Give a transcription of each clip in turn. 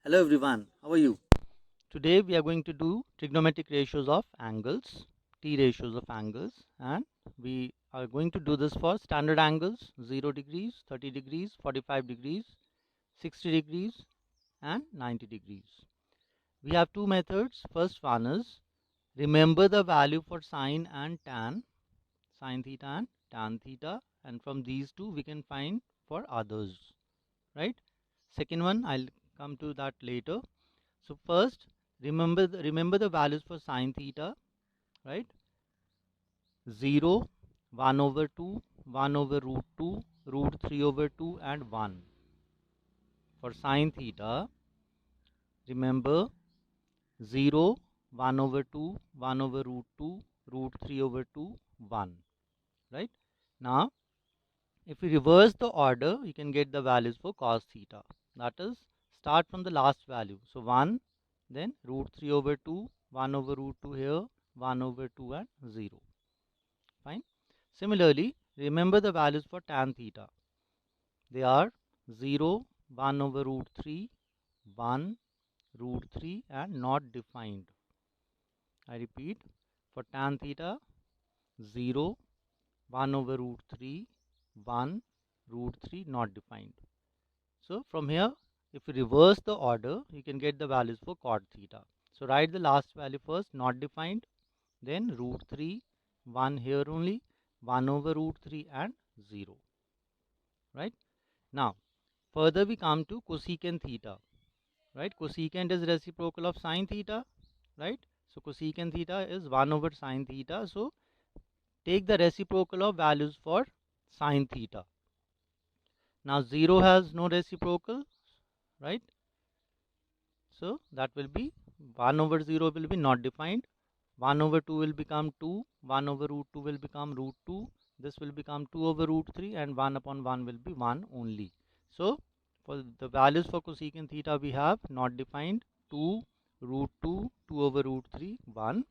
Hello everyone, how are you? Today we are going to do trigonometric ratios of angles, T ratios of angles, and we are going to do this for standard angles 0 degrees, 30 degrees, 45 degrees, 60 degrees, and 90 degrees. We have two methods. First one is remember the value for sine and tan, sine theta and tan theta, and from these two we can find for others, right? Second one, I'll come to that later. So first, remember the values for sine theta, right? 0, 1 over 2, 1 over root 2, root 3 over 2, and 1. For sine theta, remember 0, 1 over 2, 1 over root 2, root 3 over 2, 1. Right? Now, if we reverse the order, you can get the values for cos theta. That is, start from the last value. So 1, then root 3 over 2, 1 over root 2 here, 1 over 2 and 0. Fine. Similarly, remember the values for tan theta. They are 0, 1 over root 3, 1, root 3 and not defined. I repeat, for tan theta, 0, 1 over root 3, 1, root 3 not defined. So from here, if you reverse the order, you can get the values for cot theta. So write the last value first, not defined, then root 3, 1 here only, 1 over root 3 and 0. Right? Now, further we come to cosecant theta. Right? Cosecant is reciprocal of sine theta. Right? So cosecant theta is 1 over sine theta. So take the reciprocal of values for sine theta. Now 0 has no reciprocal, right? So that will be 1 over 0 will be not defined. 1 over 2 will become 2. 1 over root 2 will become root 2. This will become 2 over root 3 and 1 upon 1 will be 1 only. So for the values for cosecant theta we have not defined 2, root 2, 2 over root 3, 1.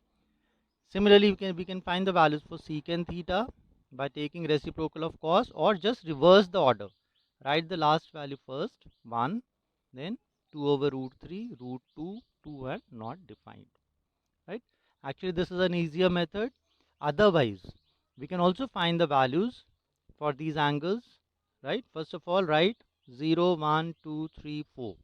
Similarly, we can find the values for secant theta by taking reciprocal of cos or just reverse the order. Write the last value first, 1, then 2 over root 3, root 2, 2 and not defined. Right? Actually, this is an easier method. Otherwise, we can also find the values for these angles. Right? First of all, write 0, 1, 2, 3, 4.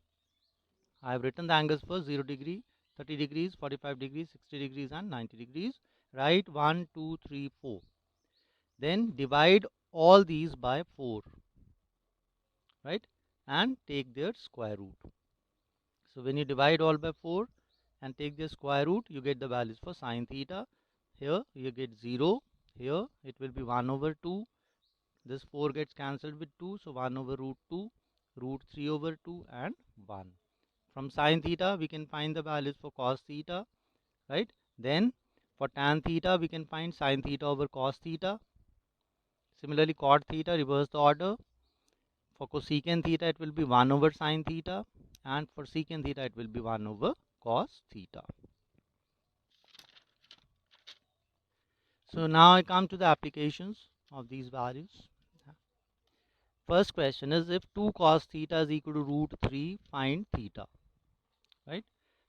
I have written the angles for 0 degree, 30 degrees, 45 degrees, 60 degrees and 90 degrees. Write 1, 2, 3, 4. Then divide all these by 4, right? And take their square root. So when you divide all by 4 and take their square root, you get the values for sine theta. Here you get 0. Here it will be 1 over 2. This 4 gets cancelled with 2. So 1 over root 2, root 3 over 2 and 1. From sine theta, we can find the values for cos theta, right? Then for tan theta, we can find sine theta over cos theta. Similarly, cot theta, reverse the order. For cosecant theta, it will be 1 over sine theta. And for secant theta, it will be 1 over cos theta. So now I come to the applications of these values. First question is if 2 cos theta is equal to root 3, find theta. Right?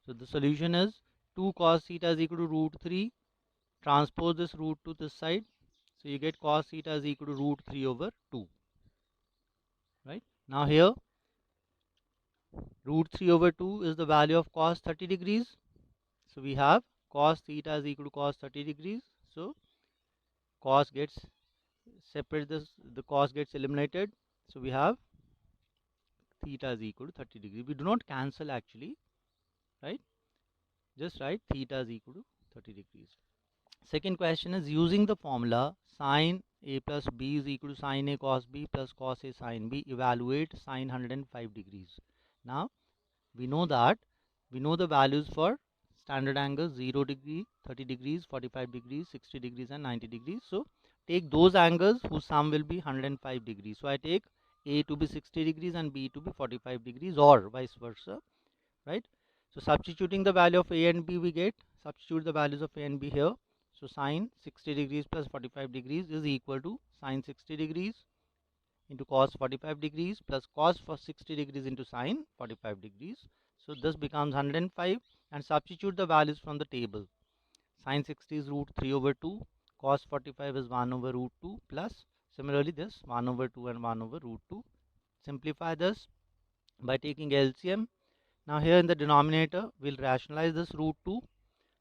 So the solution is 2 cos theta is equal to root 3. Transpose this root to this side. So you get cos theta is equal to root 3 over 2. Right? Now here, root 3 over 2 is the value of cos 30 degrees. So we have cos theta is equal to cos 30 degrees. So cos gets separate this, the cos gets eliminated. So we have theta is equal to 30 degrees. We do not cancel actually, right? Just write theta is equal to 30 degrees. Second question is using the formula sine a plus b is equal to sine a cos b plus cos a sine b, evaluate sine 105 degrees. Now we know that we know the values for standard angles 0 degree, 30 degrees, 45 degrees, 60 degrees and 90 degrees. So take those angles whose sum will be 105 degrees. So I take a to be 60 degrees and b to be 45 degrees or vice versa, right? So substituting the value of a and b, we get substitute the values of a and b here. So sine 60 degrees plus 45 degrees is equal to sine 60 degrees into cos 45 degrees plus cos for 60 degrees into sine 45 degrees. So this becomes 105, and substitute the values from the table. Sin 60 is root 3 over 2, cos 45 is 1 over root 2, plus similarly this 1 over 2 and 1 over root 2. Simplify this by taking LCM. Now here in the denominator we'll rationalize this root 2.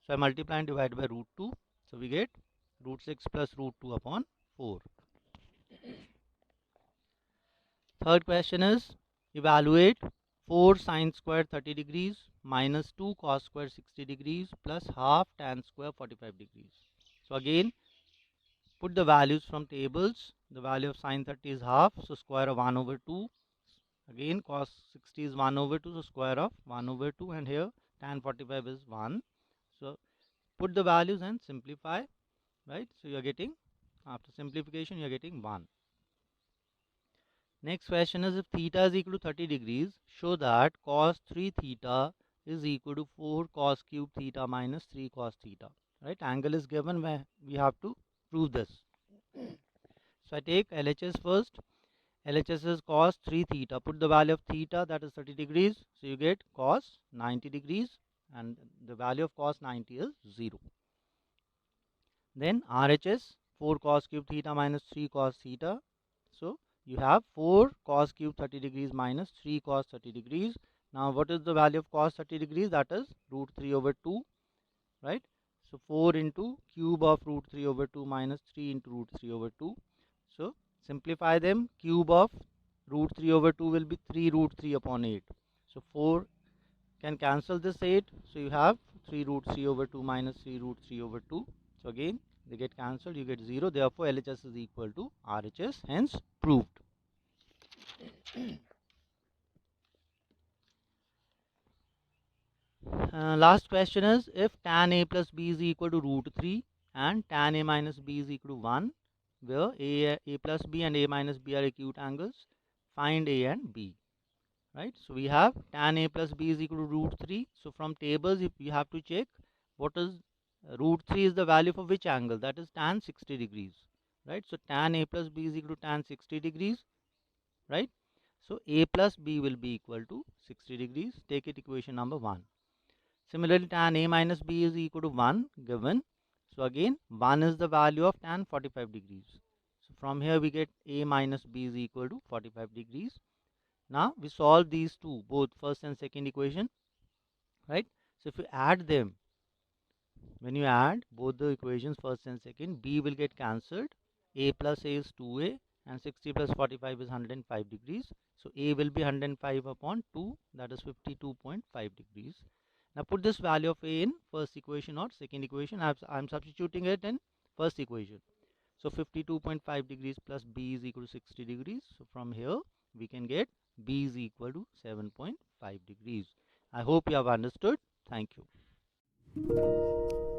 So I multiply and divide by root 2. So we get root 6 plus root 2 upon 4. Third question is evaluate 4 sine square 30 degrees minus 2 cos square 60 degrees plus half tan square 45 degrees. So again put the values from tables. The value of sine 30 is half, so square of 1 over 2. Again cos 60 is 1 over 2, so square of 1 over 2, and here tan 45 is 1. So put the values and simplify, right? So you are getting, after simplification you are getting 1. Next question is, if theta is equal to 30 degrees, show that cos 3 theta is equal to 4 cos cube theta minus 3 cos theta. Right? Angle is given where we have to prove this. So I take LHS first. LHS is cos 3 theta. Put the value of theta, that is 30 degrees. So you get cos 90 degrees, and the value of cos 90 is 0. Then RHS 4 cos cube theta minus 3 cos theta. So you have 4 cos cube 30 degrees minus 3 cos 30 degrees. Now what is the value of cos 30 degrees? That is root 3 over 2, right? So 4 into cube of root 3 over 2 minus 3 into root 3 over 2. So simplify them. Cube of root 3 over 2 will be 3 root 3 upon 8. So 4 can cancel this 8. So you have 3 root 3 over 2 minus 3 root 3 over 2. So again they get cancelled, you get 0. Therefore LHS is equal to RHS, hence proved. Last question is, if tan a plus b is equal to root 3 and tan a minus b is equal to 1, where a plus b and a minus b are acute angles, find a and b. Right? So we have tan a plus b is equal to root 3. So from tables, if you have to check what is root 3 is the value for which angle, that is tan 60 degrees. Right? So tan a plus b is equal to tan 60 degrees. Right? So a plus b will be equal to 60 degrees. Take it equation number 1. Similarly, tan a minus b is equal to 1 given. So again 1 is the value of tan 45 degrees. So from here we get a minus b is equal to 45 degrees. Now we solve these two, both first and second equation, right? So if you add them, when you add both the equations first and second, b will get cancelled. A plus a is 2a and 60 plus 45 is 105 degrees. So a will be 105 upon 2, that is 52.5 degrees. Now put this value of a in first equation or second equation. I am substituting it in first equation. So 52.5 degrees plus b is equal to 60 degrees. So from here we can get b is equal to 7.5 degrees. I hope you have understood. Thank you.